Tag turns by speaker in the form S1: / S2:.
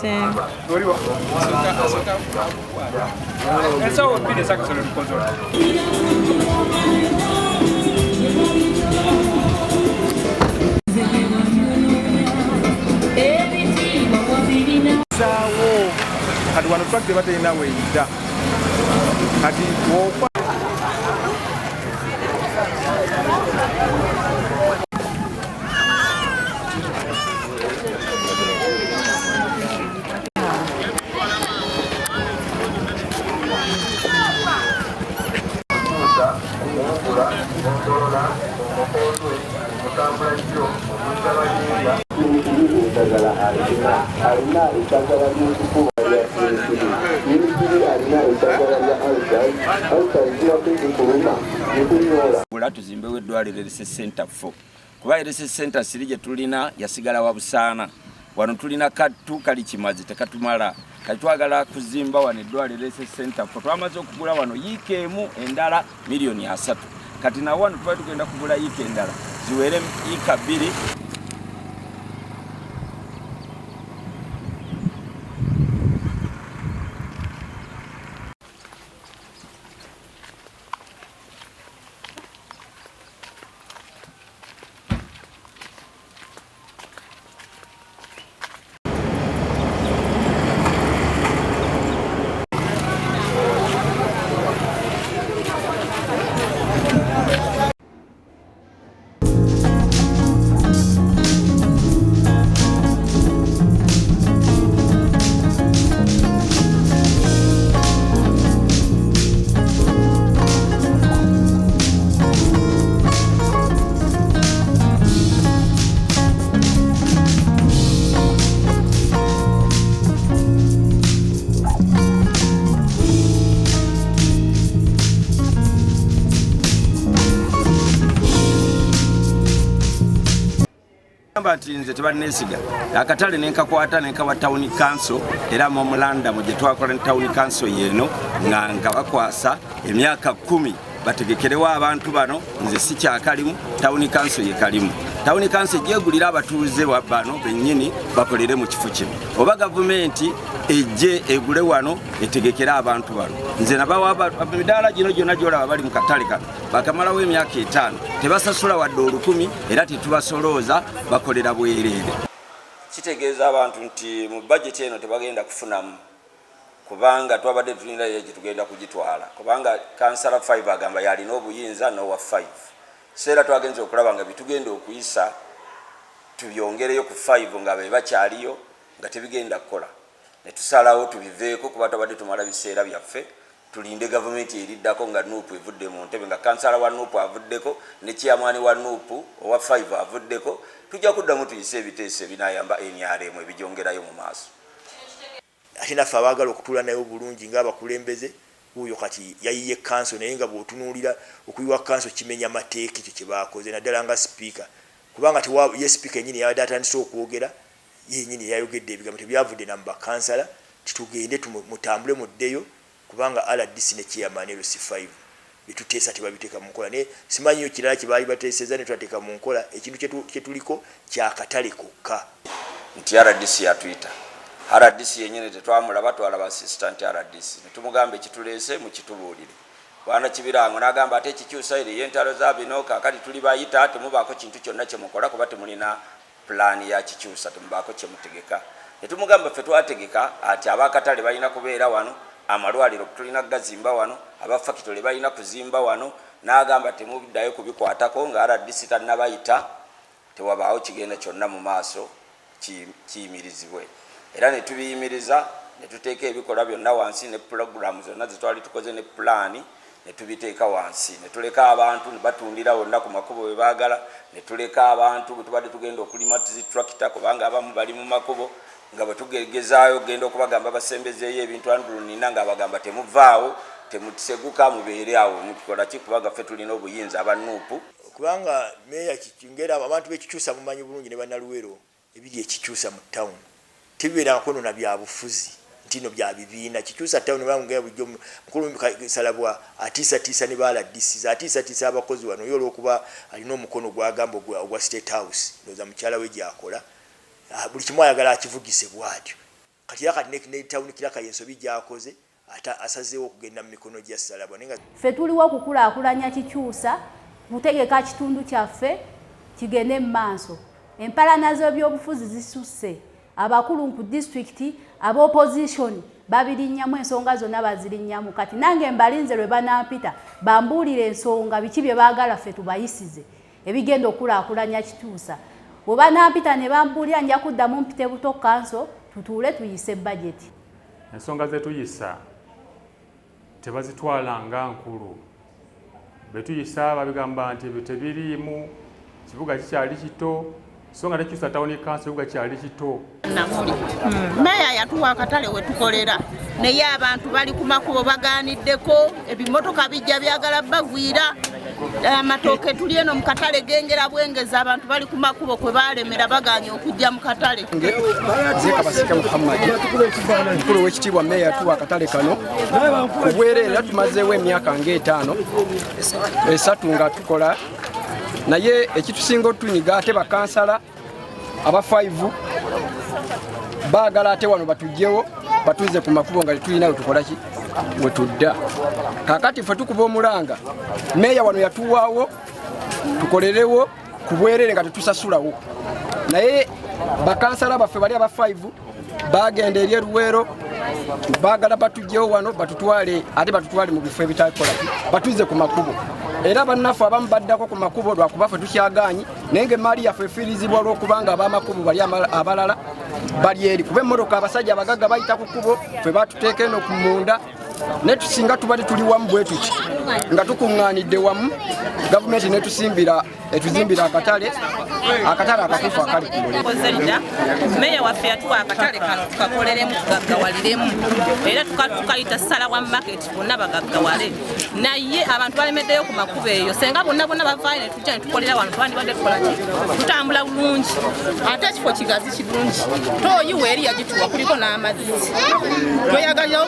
S1: Sim.
S2: É só o pire saca sobre o controle.
S3: Kati wano twakire batalina weeyita kati wofa
S4: bula tuzimbewo eddwaliro erese center 4 kuba erese center siri gye tulina yasigala wabusaana wano tulina kattu kali kimazi tekatumala kati twagala kuzimba wano eddwaliro erese center 4 twamaze okugula wano yiikeemu endala miliyoni 3 kati na wano tuba tugenda kugula yiike endala ziwere yiika 2. Nze tebanesiga akatale nenkakwata nenkawa town council era mu Mulanda mu gye twakola town council yeno nga bakwasa emyaka 10 bategekerewa abantu bano nze si kyakalimu town council ye kalimu town council gyegulira abatuuze bano bennyini bakolere mu kifo kino oba gavumenti ejje egule wano etegekera abantu bano nze nabawa midaala gino gyonna gyolaba bali mu katale kano bakamalawo emyaka 5 tebasasula wadde 10,000 era tetubasolooza bakolera bwereere. Kitegeeza abantu nti mu budget eno tebagenda kufunamu kubanga twabadde tulina yeje tugenda kugitwala kubanga kansala 5 agamba yalina obuyinza nowa 5 seera twagenze okulaba nga bitugenda okuyisa tubyongereyo ku 5 nga be bakyaliyo nga tebigenda kukola netusalawo tubiveeko kuba twabadde tumala biseera byaffe tulinde gavumenti eriddako nga Nuupu evudde mu ntebe nga kansala wa Nuupu avuddeko ne chairman wa Nuupu owa 5 avuddeko tujja kuddamu tuyise ebiteeso ebinayamba NRM ebijongerayo mu maaso.
S5: Ate naffe abaagala okutuula nayo bulungi ng'abakulembeze huyo kati yayiye kanso naye nga bw'otunuulira okuyiwa kanso kimenya amateeka ekyo kye baakoze naddala nga sipiika kubanga ye sipiika yennyini yabadde atandise okwogera yennyini yayogedde ebigambo tebyavudde na mu bakansala titugende mutambule muddeyo kubanga RDC ne chairman LC5 bituteesa tebabiteeka mu nkola naye simanyiyo kirala kye baali bateeseza ne twateeka mu nkola ekintu kye tuliko kyakatale kokka
S4: nti RDC yatuyita RDC yennyini tetwamulaba twalaba assistant RDC netumugambe ekituleese mu kitubuulire bwana Kibirango n'agamba ate ekikyusa eri y'entalo za bino kaakati tuli bayita temubaako kintu kyonna kye mukola kuba temulina pulaani ya kikyusa temubaako kye mutegeka netumugamba ffe twategeka ati abakatale balina kubeera wano amalwaliro tulina gazimba wano abafakitole balina kuzimba wano n'agamba temuddayo kubikwatako nga RDC tannabayita tewabaawo kigenda kyonna mu maaso kiyimirizibwe era ne tubiyimiriza ne tuteeka ebikola byonna wansi ne pulogulaamu zonna ze twali tukoze ne pulaani ne tubiteeka wansi ne tuleka abantu ne batundira wonna ku makubo bwe baagala ne tuleka abantu bwe tubadde tugenda okulima tuzitrakita kubanga abamu bali mu makubo nga bwe tugezaayo genda okubagamba basembezeeyo ebintu andulunina nga abagamba temuvaawo temuteguka mubeere awo mukikola ki kubanga ffe tulina obuyinza aba Nuupu
S5: kubanga meya ngera abantu b'ekikyusa mumanyi bulungi ne bannaluwero ebiri ekikyusa mu town tibibeera kono na byabufuzi ntino bya bibiina kikyusa town bangera bulijjo mukulu salabwa atiisa ne bala DC atiisa abakozi wano yolo okuba alina omukono gwagamba ogwa State House ndoza mukyala we gyakola buli kimu ayagala akivugise bwatyo kati akati ne town kiraka yensobi gyakoze ata asazeewo okugenda mu mikono gya Salabwa nenga
S1: ffe tuliwo okukulaakulanya kikyusa kutegeka kitundu kyaffe kigende mu maaso empalana z'ebyobufuzi zisusse abakulu ku district aba opposition babirinnyamu ensonga zonna bazirinnyamu kati nange mbalinze lwe banampita bambuulira ensonga biki bye baagala ffe tubayisize ebigenda okulaakulanya kituusa bwe banampita ne bambuulira nja kuddamu mpite buto kanso tutuule tuyise budget
S6: ensonga zetuyisa tebazitwala nga nkulu betuyisa babigamba nti ebyo tebiriimu kibuga kikyali kito songa tekyusa tawuni kanso kibuga kyali kito
S7: namuli meya yatuwa akatale we tukolera naye abantu bali ku makubo baganiddeko ebimotoka bijja byagala bagwira amatooke tuli eno mu katale gengera bwengeza abantu bali ku makubo kwe balemera baganye okujja mu katale
S8: Zekabasika Muhammad mukulu w'ekitiibwa meya yatuwa akatale kano kubwerera tumazeewo emyaka ng'etaano esatu nga tukola naye ekitusinga otunyiga ate bakansala aba 5 baagala ate wano batugyewo batuze ku makubo nga tetulina we tukola ki we tudda kakati ffe tukuba omulanga meya wano yatuwaawo tukolerewo ku bwerere nga tetusasulawo naye bakansala baffe bali aba 5 bagenda eri eruweero baagala batugyewo wano batutwale ate batutwale mu bifo ebitakola batuze ku makubo era bannaffe abamu baddako ku makubo lwakuba ffe tukyagaanyi naye ng'emmaali yaffe efiirizibwa olw'okubanga ab'amakubo bali abalala bali eri kuba emmotoka abasajja abagagga bayita ku kkubo ffe batuteeka eno ku munda naye tusinga tubali tuli wamu bwe tuti nga tukuŋŋaanidde wamu gavumenti netuzimbira akatale akakufu akali
S7: kulola meya waffe yatuwa akatale kano tukakoleremu tugaggawaliremu era tukayita Salabwa market bonna bagaggawale naye abantu balemeddeyo ku makubo eyo senga bonna bavaayo ne tujja ne tukolera wano twandibadde tukola ki tutambula bulungi ate ekifo kigazi kirungi tooyi weeri yagituwa kuliko n'amazzi tweyagalirawo